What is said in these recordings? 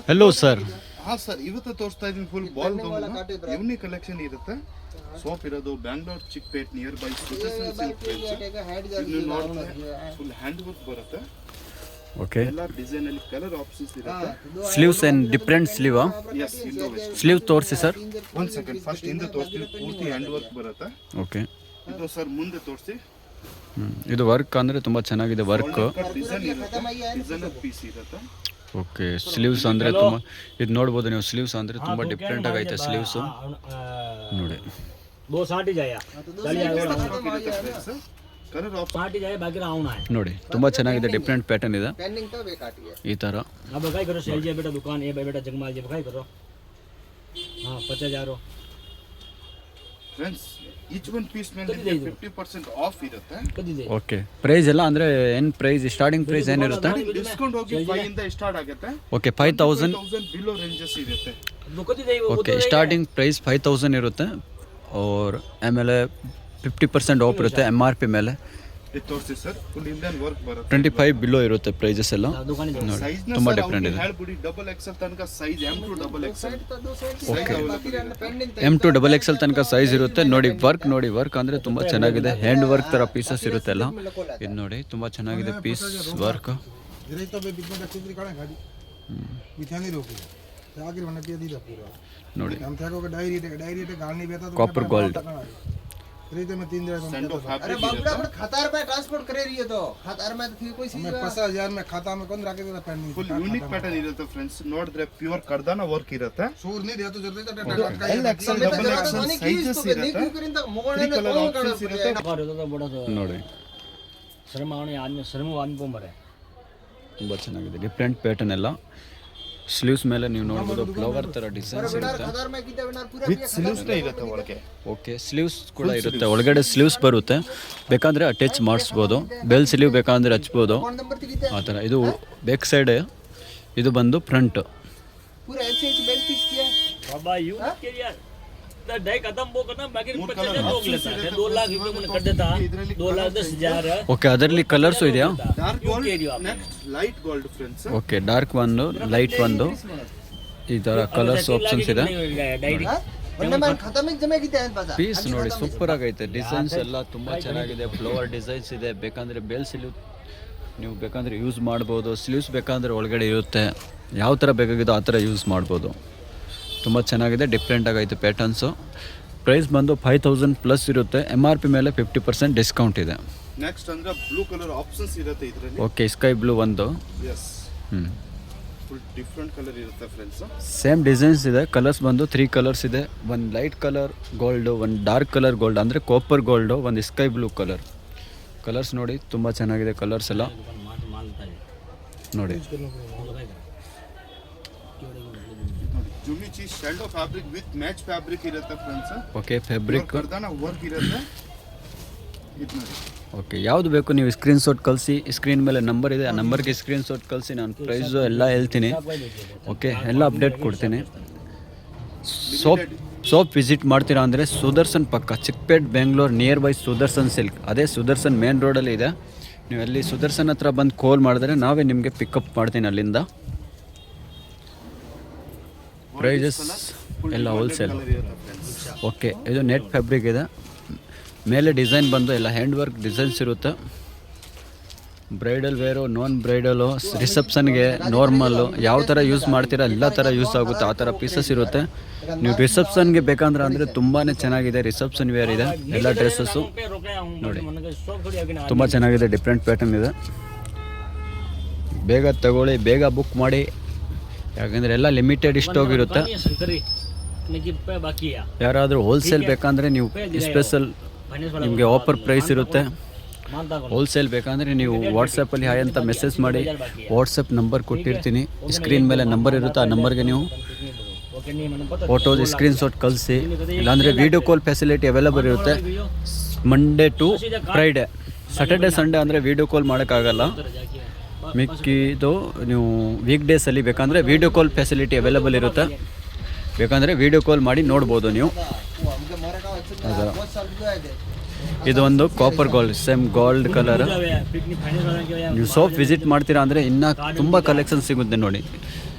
Hello sir. ಹಾಂ sir, ಇವತ್ತು ತೋರಿಸ್ತಾ ಇದ್ದೀನಿ ಫುಲ್ ಬಾಲ್ ಎವ್ನಿ ಕಲೆಕ್ಷನ್ ಇರುತ್ತೆ. ಶಾಪ್ ಇರೋದು Bangalore Chickpet near by Sudarshan Silk. Full hand work ಬರುತ್ತೆ. ಓಕೆ, ಎಲ್ಲ ಡಿಸೈನ್ ಅಲ್ಲಿ ಕಲರ್ ಆಪ್ಷನ್ಸ್ ಇರುತ್ತೆ. Sleeves and different sleeve. Yes, Indo west. Sleeve ತೋರಿಸಿ ಸರ್. ಒನ್ ಸೆಕೆಂಡ್, ಫಸ್ಟ್ ಹಿಂದೆ ತೋರಿಸ್ತೀನಿ. ಪೂರ್ತಿ ಹ್ಯಾಂಡ್ ವರ್ಕ್ ಬರುತ್ತೆ. ಓಕೆ, ಇದು ಸರ್ ಮುಂದೆ ತೋರಿಸಿ. ಇದು ವರ್ಕ್ ಅಂದರೆ ತುಂಬ ಚೆನ್ನಾಗಿದೆ ವರ್ಕ್. ಡಿಸೈನ್ ಇರುತ್ತೆ, ಡಿಸೈನರ್ ಪೀಸ್ ಇರುತ್ತೆ. ಓಕೆ, ಸ್ಲೀವ್ಸ್ ಅಂದರೆ ತುಂಬ ಇದು ನೋಡ್ಬೋದು ನೀವು. ಸ್ಲೀವ್ಸ್ ಅಂದರೆ ತುಂಬ ಡಿಫ್ರೆಂಟ್ ಆಗೈತೆ ಸ್ಲೀವ್ಸು ನೋಡಿ. ನೋಡಿ ತುಂಬ ಚೆನ್ನಾಗಿದೆ, ಡಿಫ್ರೆಂಟ್ ಪ್ಯಾಟರ್ನ್ ಇದೆ ಈ ಥರ. ಫ್ರೆಂಡ್ಸ್, ಈಚ್ ಒನ್ ಪೀಸ್ ಮೇಲೆ 50% ಆಫ್ ಇರುತ್ತೆ. ಓಕೆ, ಪ್ರೈಸ್ ಎಲ್ಲ ಅಂದರೆ ಏನು ಪ್ರೈಸ್, ಸ್ಟಾರ್ಟಿಂಗ್ ಪ್ರೈಸ್ ಏನಿರುತ್ತೆ? ಡಿಸ್ಕೌಂಟ್ ಹೋಗಿ 5 ಇಂದ ಸ್ಟಾರ್ಟ್ ಆಗುತ್ತೆ. ಓಕೆ, 5000 ಬಿಲೋ ರೇಂಜಸ್ ಇರುತ್ತೆ. ಓಕೆ, ಸ್ಟಾರ್ಟಿಂಗ್ ಪ್ರೈಸ್ 5000 ಇರುತ್ತೆ. और ಆಮೇಲೆ 50% ಆಫ್ ಇರುತ್ತೆ MRP ಮೇಲೆ. ಇದು ತೋರಿಸಿ ಸರ್, ಫುಲ್ ಇಂಡಿಯನ್ ವರ್ಕ್ ಬರುತ್ತೆ. 25 ಬಿಲೋ ಇರುತ್ತೆ ಪ್ರೈಸಸ್ ಎಲ್ಲ ನೋಡಿ. ತುಂಬ ಡಿಫ್ರೆಂಟ್ ಇದೆ. ಹೇಳ್ಬಿಡಿ ಡಬಲ್ ಎಕ್ಸೆಲ್ ತನಕ size M to double XL. Okay, M to double XL ತನಕ ಸೈಜ್ ಇರುತ್ತೆ ನೋಡಿ. ವರ್ಕ್ ನೋಡಿ, ವರ್ಕ್ ಅಂದರೆ ತುಂಬ ಚೆನ್ನಾಗಿದೆ. ಹ್ಯಾಂಡ್ ವರ್ಕ್ ಥರ ಪೀಸಸ್ ಇರುತ್ತೆ ಎಲ್ಲ. ಇದು ನೋಡಿ, ತುಂಬ ಚೆನ್ನಾಗಿದೆ ಪೀಸ್ ವರ್ಕ್. ನೋಡಿ, ಕಾಪರ್ ಗೋಲ್ಡ್. ಯೂನಿಕ್ ಪ್ಯಾಟರ್ನ್ ಇರುತ್ತೆ ಫ್ರೆಂಡ್ಸ್. ನೋಡಿದ್ರೆ ಪ್ಯೂರ್ ಕರ್ದಾನ ವರ್ಕ್ ಇರುತ್ತೆ. ನೋಡಿ, ತುಂಬ ಚೆನ್ನಾಗಿದೆ, ಡಿಫ್ರೆಂಟ್ ಪ್ಯಾಟರ್ನ್ ಎಲ್ಲ. ಸ್ಲೀವ್ಸ್ ಮೇಲೆ ನೀವು ನೋಡ್ಬೋದು ಫ್ಲವರ್ ಥರ ಡಿಸೈನ್ಸ್ ಇರುತ್ತೆ. ಓಕೆ, ಸ್ಲೀವ್ಸ್ ಕೂಡ ಇರುತ್ತೆ, ಒಳಗಡೆ ಸ್ಲೀವ್ಸ್ ಬರುತ್ತೆ. ಬೇಕಾದರೆ ಅಟ್ಯಾಚ್ ಮಾಡಿಸ್ಬೋದು. ಬೆಲ್ ಸ್ಲೀವ್ ಬೇಕಾದರೆ ಹಚ್ಬೋದು ಆ ಥರ. ಇದು ಬ್ಯಾಕ್ ಸೈಡ್, ಇದು ಬಂದು ಫ್ರಂಟ್. ಓಕೆ, ಅದರಲ್ಲಿ ಕಲರ್ಸು ಇದೆಯಾ? ಓಕೆ, ಡಾರ್ಕ್ ಒಂದು, ಲೈಟ್ ಒಂದು, ಈ ಥರ ಕಲರ್ಸ್ ಆಪ್ಷನ್ಸ್ ಇದೆ. ಪೀಸ್ ನೋಡಿ, ಸೂಪರ್ ಆಗೈತೆ. ಡಿಸೈನ್ಸ್ ಎಲ್ಲ ತುಂಬ ಚೆನ್ನಾಗಿದೆ. ಫ್ಲವರ್ ಡಿಸೈನ್ಸ್ ಇದೆ. ಬೇಕಂದರೆ ಬೆಲ್ ಸ್ಲೀವ್ ನೀವು ಬೇಕಂದರೆ ಯೂಸ್ ಮಾಡ್ಬೋದು. ಸ್ಲೀವ್ಸ್ ಬೇಕಂದರೆ ಒಳಗಡೆ ಇರುತ್ತೆ. ಯಾವ ಥರ ಬೇಕಾಗಿದೋ ಆ ಥರ ಯೂಸ್ ಮಾಡ್ಬೋದು. ತುಂಬ ಚೆನ್ನಾಗಿದೆ, ಡಿಫ್ರೆಂಟ್ ಆಗೈತೆ ಪ್ಯಾಟರ್ನ್ಸು. ಪ್ರೈಸ್ ಬಂದು 5000 ಪ್ಲಸ್ ಇರುತ್ತೆ. MRP ಮೇಲೆ 50% ಡಿಸ್ಕೌಂಟ್ ಇದೆ. ನೆಕ್ಸ್ಟ್ ಅಂದ್ರೆ ಬ್ಲೂ ಕಲರ್ ಆಪ್ಷನ್ಸ್ ಇರುತ್ತೆ ಇದರಲ್ಲಿ. ಓಕೆ, ಸ್ಕೈ ಬ್ಲೂ ಒಂದು. ಎಸ್, ಫುಲ್ ಡಿಫ್ರೆಂಟ್ ಕಲರ್ ಇರುತ್ತೆ ಫ್ರೆಂಡ್ಸ್. ಸೇಮ್ ಡಿಸೈನ್ಸ್ ಇದೆ. ಕಲರ್ಸ್ ಬಂದು 3 ಕಲರ್ಸ್ ಇದೆ. ಒಂದು ಲೈಟ್ ಕಲರ್ ಗೋಲ್ಡು, ಒಂದು ಡಾರ್ಕ್ ಕಲರ್ ಗೋಲ್ಡ್ ಅಂದರೆ ಕಾಪರ್ ಗೋಲ್ಡು, ಒಂದು ಸ್ಕೈ ಬ್ಲೂ ಕಲರ್. ಕಲರ್ಸ್ ನೋಡಿ, ತುಂಬ ಚೆನ್ನಾಗಿದೆ ಕಲರ್ಸ್ ಎಲ್ಲ ನೋಡಿ. ಜುಮಿಚಿ ಶೆಲ್ಡೋ ಫ್ಯಾಬ್ರಿಕ್ ವಿತ್ ಮ್ಯಾಚ್ ಫ್ಯಾಬ್ರಿಕ್ ಇರುತ್ತೆ ಫ್ರೆಂಡ್ಸ್. ಓಕೆ, ಫ್ಯಾಬ್ರಿಕ್ ಕರ್ದಾನ ವರ್ಕ್ ಇರುತ್ತೆ. ಇದು ನೋಡಿ. ಓಕೆ, ಯಾವುದು ಬೇಕು ನೀವು ಸ್ಕ್ರೀನ್ಶಾಟ್ ಕಳಿಸಿ. ಸ್ಕ್ರೀನ್ ಮೇಲೆ ನಂಬರ್ ಇದೆ, ಆ ನಂಬರ್ಗೆ ಸ್ಕ್ರೀನ್ಶಾಟ್ ಕಳಿಸಿ. ನಾನು ಪ್ರೈಸು ಎಲ್ಲ ಹೇಳ್ತೀನಿ. ಓಕೆ, ಎಲ್ಲ ಅಪ್ಡೇಟ್ ಕೊಡ್ತೀನಿ. ಶಾಪ್ ವಿಸಿಟ್ ಮಾಡ್ತೀರಾ ಅಂದರೆ ಸುದರ್ಶನ್ ಪಕ್ಕ, Chickpet Bengaluru near by Sudarshan silk. ಅದೇ ಸುದರ್ಶನ್ ಮೇನ್ ರೋಡಲ್ಲಿ ಇದೆ. ನೀವು ಅಲ್ಲಿ ಸುದರ್ಶನ್ ಹತ್ರ ಬಂದು ಕಾಲ್ ಮಾಡಿದ್ರೆ ನಾವೇ ನಿಮಗೆ ಪಿಕಪ್ ಮಾಡ್ತೀನಿ ಅಲ್ಲಿಂದ. ಪ್ರೈಸಸ್ ಎಲ್ಲ ಹೋಲ್ಸೇಲ್. ಓಕೆ, ಇದು ನೆಟ್ ಫ್ಯಾಬ್ರಿಕ್ ಇದೆ. ಮೇಲೆ ಡಿಸೈನ್ ಬಂದು ಎಲ್ಲ ಹ್ಯಾಂಡ್ ವರ್ಕ್ ಡಿಸೈನ್ಸ್ ಇರುತ್ತೆ. ಬ್ರೈಡಲ್ ವೇರು, ನಾನ್ ಬ್ರೈಡಲು, ರಿಸೆಪ್ಷನ್ಗೆ, ನಾರ್ಮಲ್ಲು, ಯಾವ ಥರ ಯೂಸ್ ಮಾಡ್ತೀರಾ ಎಲ್ಲ ಥರ ಯೂಸ್ ಆಗುತ್ತೆ. ಆ ಥರ ಪೀಸಸ್ ಇರುತ್ತೆ. ನೀವು ರಿಸೆಪ್ಷನ್ಗೆ ಬೇಕಂದ್ರೆ ಅಂದರೆ ತುಂಬಾ ಚೆನ್ನಾಗಿದೆ. ರಿಸೆಪ್ಷನ್ ವೇರ್ ಇದೆ ಎಲ್ಲ ಡ್ರೆಸ್ಸಸ್ಸು ನೋಡಿ. ತುಂಬ ಚೆನ್ನಾಗಿದೆ, ಡಿಫ್ರೆಂಟ್ ಪ್ಯಾಟರ್ನ್ ಇದೆ. ಬೇಗ ತಗೊಳ್ಳಿ, ಬೇಗ ಬುಕ್ ಮಾಡಿ, ಯಾಕಂದರೆ ಎಲ್ಲ ಲಿಮಿಟೆಡ್ ಸ್ಟಾಕ್ ಇರುತ್ತೆ. ಯಾರಾದರೂ ಹೋಲ್ಸೇಲ್ ಬೇಕಂದರೆ ನೀವು ಸ್ಪೆಷಲ್ ನಿಮಗೆ ಆಫರ್ ಪ್ರೈಸ್ ಇರುತ್ತೆ. ಹೋಲ್ಸೇಲ್ ಬೇಕಂದರೆ ನೀವು ವಾಟ್ಸಪ್ಪಲ್ಲಿ ಹಾಯ್ ಅಂತ ಮೆಸೇಜ್ ಮಾಡಿ. ವಾಟ್ಸಪ್ ನಂಬರ್ ಕೊಟ್ಟಿರ್ತೀನಿ, ಸ್ಕ್ರೀನ್ ಮೇಲೆ ನಂಬರ್ ಇರುತ್ತೆ. ಆ ನಂಬರ್ಗೆ ನೀವು ಫೋಟೋಸ್ ಸ್ಕ್ರೀನ್ಶಾಟ್ ಕಳಿಸಿ. ಇಲ್ಲಾಂದರೆ ವೀಡಿಯೋ ಕಾಲ್ ಫೆಸಿಲಿಟಿ ಅವೈಲೇಬಲ್ ಇರುತ್ತೆ. Monday to Friday. Saturday Sunday ಅಂದರೆ ವೀಡಿಯೋ ಕಾಲ್ ಮಾಡೋಕ್ಕಾಗಲ್ಲ. ಮಿಕ್ಕಿದು ನೀವು ವೀಕ್ ಡೇಸಲ್ಲಿ ಬೇಕಂದರೆ ವೀಡಿಯೋ ಕಾಲ್ ಫೆಸಿಲಿಟಿ ಅವೈಲೇಬಲ್ ಇರುತ್ತೆ. ಬೇಕಂದರೆ ವೀಡಿಯೋ ಕಾಲ್ ಮಾಡಿ ನೋಡ್ಬೋದು ನೀವು. ಇದು ಒಂದು copper gold, same gold colour. ನೀವು ಶಾಪ್ ವಿಸಿಟ್ ಮಾಡ್ತೀರಾ ಅಂದರೆ ಇನ್ನೂ ತುಂಬ ಕಲೆಕ್ಷನ್ ಸಿಗುತ್ತೆ ನೋಡಿ.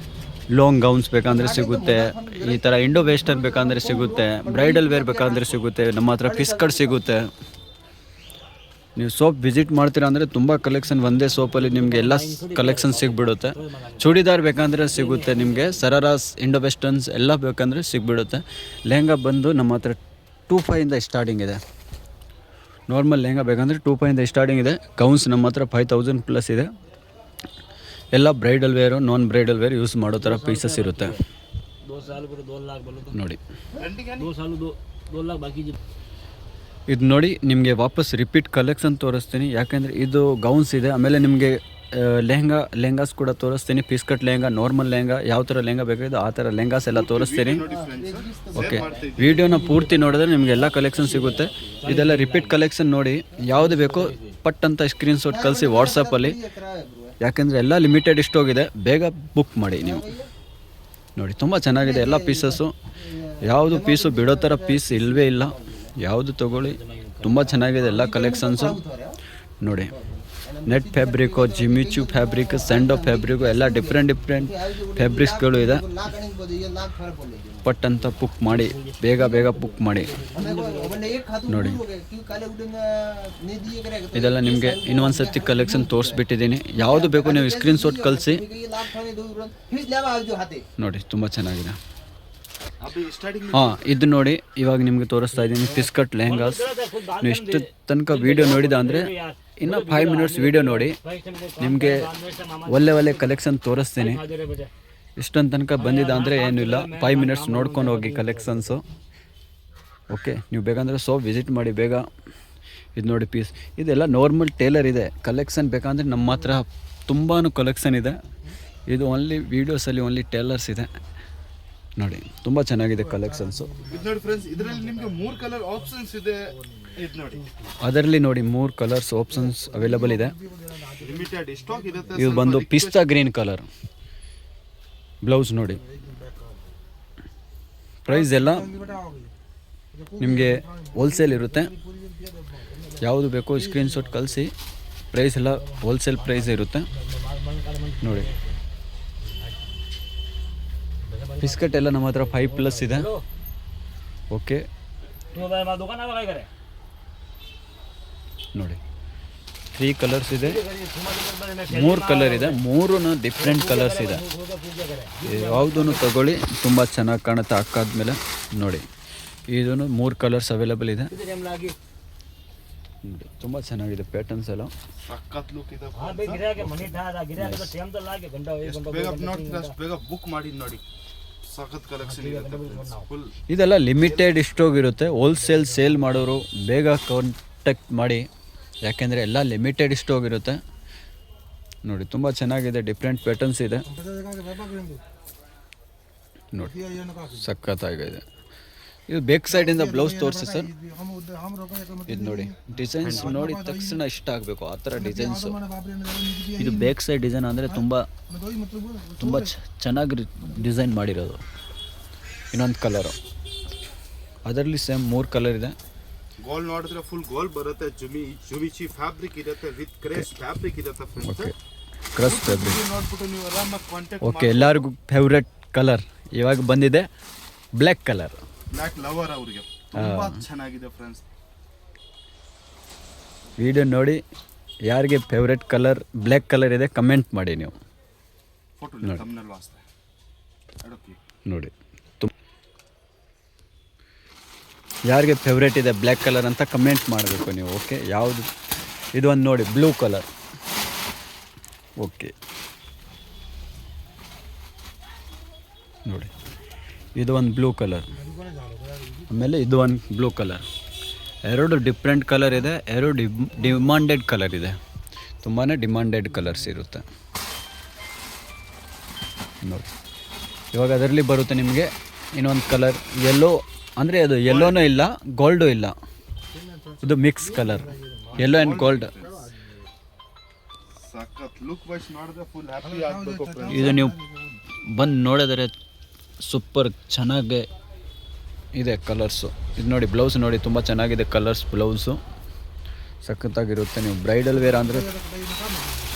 ಲಾಂಗ್ ಗೌನ್ಸ್ ಬೇಕಂದರೆ ಸಿಗುತ್ತೆ, ಈ ಥರ ಇಂಡೋ ವೆಸ್ಟರ್ನ್ ಬೇಕಂದರೆ ಸಿಗುತ್ತೆ, ಬ್ರೈಡಲ್ ವೇರ್ ಬೇಕಂದರೆ ಸಿಗುತ್ತೆ, ನಮ್ಮ ಹತ್ರ ಪಿಸ್ಕಟ್ ಸಿಗುತ್ತೆ. ನೀವು ಸೋಪ್ ವಿಸಿಟ್ ಮಾಡ್ತೀರಾ ಅಂದರೆ ತುಂಬ ಕಲೆಕ್ಷನ್ ಒಂದೇ ಸೋಪಲ್ಲಿ ನಿಮಗೆ ಎಲ್ಲ ಕಲೆಕ್ಷನ್ ಸಿಗ್ಬಿಡುತ್ತೆ. ಚೂಡಿದಾರ್ ಬೇಕಂದರೆ ಸಿಗುತ್ತೆ ನಿಮಗೆ, ಸರಾರಾಸ್, ಇಂಡೋ ವೆಸ್ಟರ್ನ್ಸ್ ಎಲ್ಲ ಬೇಕಂದರೆ ಸಿಗ್ಬಿಡುತ್ತೆ. ಲೆಹಂಗಾ ಬಂದು ನಮ್ಮ ಹತ್ರ 2,500 ಸ್ಟಾರ್ಟಿಂಗ್ ಇದೆ. ನಾರ್ಮಲ್ ಲೆಹಂಗಾ ಬೇಕಂದರೆ 2,500 ಸ್ಟಾರ್ಟಿಂಗ್ ಇದೆ. ಗೌನ್ಸ್ ನಮ್ಮ ಹತ್ರ 5,000 ಪ್ಲಸ್ ಇದೆ. ಎಲ್ಲ bridal wear, non bridal wear use ಮಾಡೋ ಥರ ಪೀಸಸ್ ಇರುತ್ತೆ ನೋಡಿ. ಇದು ನೋಡಿ, ನಿಮಗೆ ವಾಪಸ್ ರಿಪೀಟ್ ಕಲೆಕ್ಷನ್ ತೋರಿಸ್ತೀನಿ, ಯಾಕೆಂದರೆ ಇದು ಗೌನ್ಸ್ ಇದೆ. ಆಮೇಲೆ ನಿಮಗೆ ಲೆಹಂಗಾಸ್ ಕೂಡ ತೋರಿಸ್ತೀನಿ. ಪಿಸ್ಕಟ್ ಲೆಹಂಗಾ, ನಾರ್ಮಲ್ ಲೆಹಂಗಾ, ಯಾವ ಥರ ಲೆಹಂಗಾ ಬೇಕಾಗಿದೆ ಆ ಥರ ಲೆಹಂಗಾಸ್ ಎಲ್ಲ ತೋರಿಸ್ತೀನಿ. ಓಕೆ, ವಿಡಿಯೋನ ಪೂರ್ತಿ ನೋಡಿದ್ರೆ ನಿಮಗೆ ಎಲ್ಲ ಕಲೆಕ್ಷನ್ ಸಿಗುತ್ತೆ. ಇದೆಲ್ಲ ರಿಪೀಟ್ ಕಲೆಕ್ಷನ್ ನೋಡಿ, ಯಾವುದು ಬೇಕೋ ಪಟ್ ಅಂತ ಸ್ಕ್ರೀನ್ಶಾಟ್ ಕಳಿಸಿ ವಾಟ್ಸಪ್ಪಲ್ಲಿ, ಯಾಕೆಂದರೆ ಎಲ್ಲ ಲಿಮಿಟೆಡ್ ಇಷ್ಟೋಗಿದೆ, ಬೇಗ ಬುಕ್ ಮಾಡಿ ನೀವು ನೋಡಿ. ತುಂಬ ಚೆನ್ನಾಗಿದೆ ಎಲ್ಲ ಪೀಸಸ್ಸು, ಯಾವುದು ಪೀಸು ಬಿಡೋ ಥರ ಪೀಸ್ ಇಲ್ಲವೇ ಇಲ್ಲ. ಯಾವುದು ತೊಗೊಳ್ಳಿ, ತುಂಬ ಚೆನ್ನಾಗಿದೆ ಎಲ್ಲ ಕಲೆಕ್ಷನ್ಸು ನೋಡಿ. ನೆಟ್ ಫ್ಯಾಬ್ರಿಕ್ಕು, ಜಿಮಿಚು ಫ್ಯಾಬ್ರಿಕ್, ಸ್ಯಾಂಡೋ ಫ್ಯಾಬ್ರಿಕ್ಕು ಎಲ್ಲ ಡಿಫ್ರೆಂಟ್ ಫ್ಯಾಬ್ರಿಕ್ಸ್ಗಳು ಇದೆ. ಪಟ್ ಅಂತ ಬುಕ್ ಮಾಡಿ, ಬೇಗ ಬುಕ್ ಮಾಡಿ ನೋಡಿ. ಇದೆಲ್ಲ ನಿಮಗೆ ಇನ್ನೊಂದು ಸರ್ತಿ ಕಲೆಕ್ಷನ್ ತೋರಿಸ್ಬಿಟ್ಟಿದ್ದೀನಿ. ಯಾವುದು ಬೇಕು ನೀವು ಸ್ಕ್ರೀನ್ಶಾಟ್ ಕಳಿಸಿ ನೋಡಿ, ತುಂಬ ಚೆನ್ನಾಗಿದೆ. ಹಾಂ, ಇದು ನೋಡಿ, ಇವಾಗ ನಿಮಗೆ ತೋರಿಸ್ತಾ ಇದ್ದೀನಿ ಪಿಸ್ಕಟ್ ಲೆಹಂಗಾಸ್. ನೀವು ಇಷ್ಟು ತನಕ ವೀಡಿಯೋ ನೋಡಿದ ಅಂದರೆ ಇನ್ನೂ 5 ಮಿನಿಟ್ಸ್ ವೀಡಿಯೋ ನೋಡಿ, ನಿಮಗೆ ಒಳ್ಳೆ ಕಲೆಕ್ಷನ್ ತೋರಿಸ್ತೀನಿ. ಇಷ್ಟೊಂದು ತನಕ ಬಂದಿದೆ ಅಂದರೆ ಏನಿಲ್ಲ, 5 ಮಿನಿಟ್ಸ್ ನೋಡ್ಕೊಂಡು ಹೋಗಿ ಕಲೆಕ್ಷನ್ಸು. ಓಕೆ, ನೀವು ಬೇಕಂದರೆ ವಿಸಿಟ್ ಮಾಡಿ ಬೇಗ. ಇದು ನೋಡಿ ಪೀಸ್, ಇದೆಲ್ಲ ನಾರ್ಮಲ್ ಟೇಲರ್ ಇದೆ. ಕಲೆಕ್ಷನ್ ಬೇಕಂದರೆ ನಮ್ಮ ಹತ್ರ ತುಂಬಾ ಕಲೆಕ್ಷನ್ ಇದೆ. ಇದು ಓನ್ಲಿ ವೀಡಿಯೋಸಲ್ಲಿ ಓನ್ಲಿ ಟೇಲರ್ಸ್ ಇದೆ ನೋಡಿ. ತುಂಬ ಚೆನ್ನಾಗಿದೆ ಕಲೆಕ್ಷನ್ಸು. ಅದರಲ್ಲಿ ನೋಡಿ 3 ಕಲರ್ಸ್ ಆಪ್ಷನ್ಸ್ ಅವೈಲೇಬಲ್ ಇದೆ. ಇದು ಬಂದು ಪಿಸ್ತಾ ಗ್ರೀನ್ ಕಲರ್ ಬ್ಲೌಸ್ ನೋಡಿ. ಪ್ರೈಸ್ ಎಲ್ಲ ನಿಮಗೆ ಹೋಲ್ಸೇಲ್ ಇರುತ್ತೆ. ಯಾವುದು ಬೇಕೋ ಸ್ಕ್ರೀನ್ಶಾಟ್ ಕಳಿಸಿ. ಪ್ರೈಸ್ ಎಲ್ಲ ಹೋಲ್ಸೇಲ್ ಪ್ರೈಸ್ ಇರುತ್ತೆ ನೋಡಿ. ಬಿಸ್ಕೆಟ್ ಎಲ್ಲ ನಮ್ಮ ಹತ್ರ 5+ ಇದೆ. ಓಕೆ ನೋಡಿ, 3 ಕಲರ್ಸ್ ಇದೆ, 3 ಕಲರ್ ಇದೆ, 3 ಡಿಫ್ರೆಂಟ್ ಕಲರ್ಸ್ ಇದೆ. ಯಾವುದನ್ನು ತಗೊಳ್ಳಿ, ತುಂಬ ಚೆನ್ನಾಗಿ ಕಾಣುತ್ತೆ ಹಾಕಾದ್ಮೇಲೆ ನೋಡಿ. ಇದನ್ನು 3 ಕಲರ್ಸ್ ಅವೈಲೇಬಲ್ ಇದೆ ನೋಡಿ. ತುಂಬ ಚೆನ್ನಾಗಿದೆ ಪ್ಯಾಟರ್ನ್ಸ್ ಎಲ್ಲ. ಇದೆಲ್ಲ ಲಿಮಿಟೆಡ್ ಸ್ಟಾಕ್ ಇರುತ್ತೆ. ಹೋಲ್ಸೇಲ್ ಸೇಲ್ ಮಾಡೋರು ಬೇಗ ಕಾಂಟ್ಯಾಕ್ಟ್ ಮಾಡಿ, ಯಾಕೆಂದರೆ ಎಲ್ಲ ಲಿಮಿಟೆಡ್ ಸ್ಟಾಕ್ ಇರುತ್ತೆ ನೋಡಿ. ತುಂಬ ಚೆನ್ನಾಗಿದೆ, ಡಿಫ್ರೆಂಟ್ ಪ್ಯಾಟರ್ನ್ಸ್ ಇದೆ ನೋಡಿ, ಸಖತ್ತಾಗಿದೆ. ಇದು ಬೇಕ್ ಸೈಡಿಂದ ಬ್ಲೌಸ್ ತೋರಿಸಿ ಸರ್. ಇದು ನೋಡಿ, ಡಿಸೈನ್ಸ್ ನೋಡಿ ತಕ್ಷಣ ಇಷ್ಟ ಆಗಬೇಕು ಆ ಥರ ಡಿಸೈನ್ಸು. ಇದು ಬೇಕ್ ಸೈಡ್ ಡಿಸೈನ್ ಅಂದರೆ ತುಂಬ ಚೆನ್ನಾಗಿ ಡಿಸೈನ್ ಮಾಡಿರೋದು. ಇನ್ನೊಂದು ಕಲರು, ಅದರಲ್ಲಿ ಸೇಮ್ 3 ಕಲರ್ ಇದೆ. ಗೋಲ್ ನೋಡಿದ್ರೆ ಫುಲ್ ಗೋಲ್ ಬರುತ್ತೆ. ಜುಮಿಚಿ ಫ್ಯಾಬ್ರಿಕ್ ಇರುತ್ತೆ, ವಿತ್ ಕ್ರೇಸ್ ಫ್ಯಾಬ್ರಿಕ್ ಇರುತ್ತೆ. ಓಕೆ, ಕ್ರಸ್ ಫ್ಯಾಬ್ರಿಕ್ ನೋಡ್ಬಿಟ್ಟು ನೀವು ಆರಾಮಾಗಿ ಕಾಂಟ್ಯಾಕ್ಟ್. ಓಕೆ, ಎಲ್ಲರಿಗೂ ಫೇವ್ರೆಟ್ ಕಲರ್ ಇವಾಗ ಬಂದಿದೆ, ಬ್ಲ್ಯಾಕ್ ಕಲರ್. ಬ್ಲ್ಯಾಕ್ ಲವರ್ ಅವರಿಗೆ ತುಂಬಾ ಚೆನ್ನಾಗಿದೆ ಫ್ರೆಂಡ್ಸ್. ವಿಡಿಯೋ ನೋಡಿ, ಯಾರಿಗೆ ಫೇವ್ರೆಟ್ ಕಲರ್ ಬ್ಲ್ಯಾಕ್ ಕಲರ್ ಇದೆ ಕಮೆಂಟ್ ಮಾಡಿ ನೀವು ನೋಡಿ. ಯಾರಿಗೆ ಫೇವ್ರೇಟ್ ಇದೆ ಬ್ಲ್ಯಾಕ್ ಕಲರ್ ಅಂತ ಕಮೆಂಟ್ ಮಾಡಬೇಕು ನೀವು. ಓಕೆ, ಯಾವುದು ಇದು ಒಂದು ನೋಡಿ, ಬ್ಲೂ ಕಲರ್. ಓಕೆ ನೋಡಿ, ಇದು ಒಂದು ಬ್ಲೂ ಕಲರ್, ಆಮೇಲೆ ಇದು ಒಂದು ಬ್ಲೂ ಕಲರ್. 2 ಡಿಫ್ರೆಂಟ್ ಕಲರ್ ಇದೆ, 2 ಡಿಮಾಂಡೆಡ್ ಕಲರ್ ಇದೆ. ತುಂಬಾ ಡಿಮಾಂಡೆಡ್ ಕಲರ್ಸ್ ಇರುತ್ತೆ ನೋಡಿ. ಇವಾಗ ಅದರಲ್ಲಿ ಬರುತ್ತೆ ನಿಮಗೆ ಇನ್ನೊಂದು ಕಲರ್, ಯೆಲ್ಲೋ ಅಂದರೆ ಅದು ಯೆಲ್ಲೋನೂ ಇಲ್ಲ, ಗೋಲ್ಡು ಇಲ್ಲ, ಇದು mix colour, yellow and gold. ಇದು ನೀವು ಬಂದು ನೋಡಿದರೆ ಸೂಪರ್ ಚೆನ್ನಾಗಿ ಇದೆ ಕಲರ್ಸು. ಇದು ನೋಡಿ, ಬ್ಲೌಸ್ ನೋಡಿ, ತುಂಬ ಚೆನ್ನಾಗಿದೆ ಕಲರ್ಸ್. ಬ್ಲೌಸು ಸಖತ್ತಾಗಿರುತ್ತೆ. ನೀವು ಬ್ರೈಡಲ್ ವೇರ್ ಅಂದರೆ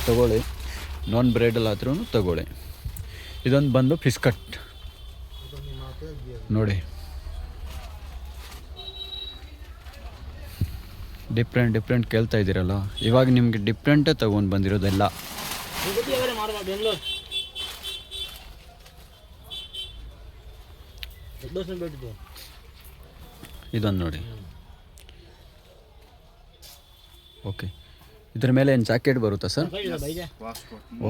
ತಗೊಳ್ಳಿ, ನಾನ್ ಬ್ರೈಡಲ್ ಆದ್ರೂ ತಗೊಳ್ಳಿ. ಇದೊಂದು ಬಂದು ಫಿಶ್ ಕಟ್ ನೋಡಿ, ಡಿಫ್ರೆಂಟ್ ಕೇಳ್ತಾ ಇದ್ದೀರಲ್ಲ, ಇವಾಗ ನಿಮಗೆ ಡಿಫ್ರೆಂಟೇ ತೊಗೊಂಡು ಬಂದಿರೋದೆಲ್ಲ. ಇದೊಂದು ನೋಡಿ, ಓಕೆ. ಇದ್ರ ಮೇಲೆ ಏನು ಜಾಕೆಟ್ ಬರುತ್ತಾ ಸರ್?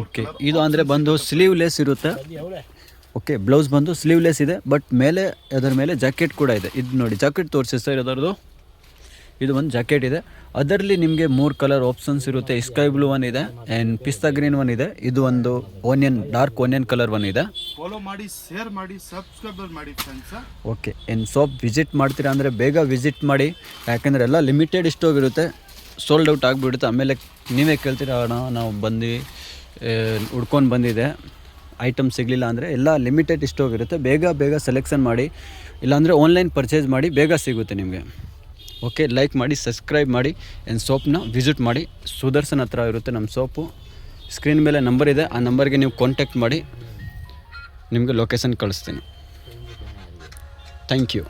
ಓಕೆ. ಇದು ಅಂದರೆ ಬಂದು ಸ್ಲೀವ್ಲೆಸ್ ಇರುತ್ತೆ. ಓಕೆ, ಬ್ಲೌಸ್ ಬಂದು ಸ್ಲೀವ್ಲೆಸ್ ಇದೆ, ಬಟ್ ಮೇಲೆ ಅದರ ಮೇಲೆ ಜಾಕೆಟ್ ಕೂಡ ಇದೆ. ಇದು ನೋಡಿ, ಜಾಕೆಟ್ ತೋರಿಸಿ ಸರ್ ಅದರದ್ದು. ಇದು ಒಂದು ಜಾಕೆಟ್ ಇದೆ, ಅದರಲ್ಲಿ ನಿಮಗೆ 3 ಕಲರ್ ಆಪ್ಷನ್ಸ್ ಇರುತ್ತೆ. ಸ್ಕೈ ಬ್ಲೂ ಒನ್ ಇದೆ ಆ್ಯಂಡ್ ಪಿಸ್ತಾ ಗ್ರೀನ್ ಒನ್ ಇದೆ, ಇದು ಒಂದು ಡಾರ್ಕ್ ಓನಿಯನ್ ಕಲರ್ ಒನ್ ಇದೆ. ಫಾಲೋ ಮಾಡಿ, ಶೇರ್ ಮಾಡಿ, ಸಬ್ಸ್ಕ್ರೈಬ್ ಮಾಡಿ ಫ್ರೆಂಡ್ಸ್. ಓಕೆ, ಏನು ಶಾಪ್ ವಿಸಿಟ್ ಮಾಡ್ತೀರಾ ಅಂದರೆ ಬೇಗ ವಿಸಿಟ್ ಮಾಡಿ, ಯಾಕೆಂದರೆ ಎಲ್ಲ ಲಿಮಿಟೆಡ್ ಸ್ಟಾಕ್ ಇರುತ್ತೆ, ಸೋಲ್ಡ್ ಔಟ್ ಆಗಿಬಿಡುತ್ತೆ. ಆಮೇಲೆ ನೀವೇ ಕೇಳ್ತೀರ, ಅಣ್ಣ ನಾವು ಬಂದು ಹುಡ್ಕೊಂಡು ಬಂದಿದೆ, ಐಟಮ್ ಸಿಗಲಿಲ್ಲ ಅಂದರೆ. ಎಲ್ಲ ಲಿಮಿಟೆಡ್ ಸ್ಟಾಕ್ ಇರುತ್ತೆ, ಬೇಗ ಸೆಲೆಕ್ಷನ್ ಮಾಡಿ, ಇಲ್ಲಾಂದರೆ ಆನ್ಲೈನ್ ಪರ್ಚೇಸ್ ಮಾಡಿ, ಬೇಗ ಸಿಗುತ್ತೆ ನಿಮಗೆ. ಓಕೆ, ಲೈಕ್ ಮಾಡಿ, ಸಬ್ಸ್ಕ್ರೈಬ್ ಮಾಡಿ, ಆ್ಯಂಡ್ ಶಾಪ್ನ ವಿಸಿಟ್ ಮಾಡಿ. ಸುದರ್ಶನ್ ಹತ್ರ ಇರುತ್ತೆ ನಮ್ಮ ಶಾಪು. ಸ್ಕ್ರೀನ್ ಮೇಲೆ ನಂಬರ್ ಇದೆ, ಆ ನಂಬರ್ಗೆ ನೀವು ಕಾಂಟ್ಯಾಕ್ಟ್ ಮಾಡಿ, ನಿಮಗೆ ಲೊಕೇಶನ್ ಕಳಿಸ್ತೀನಿ. Thank you.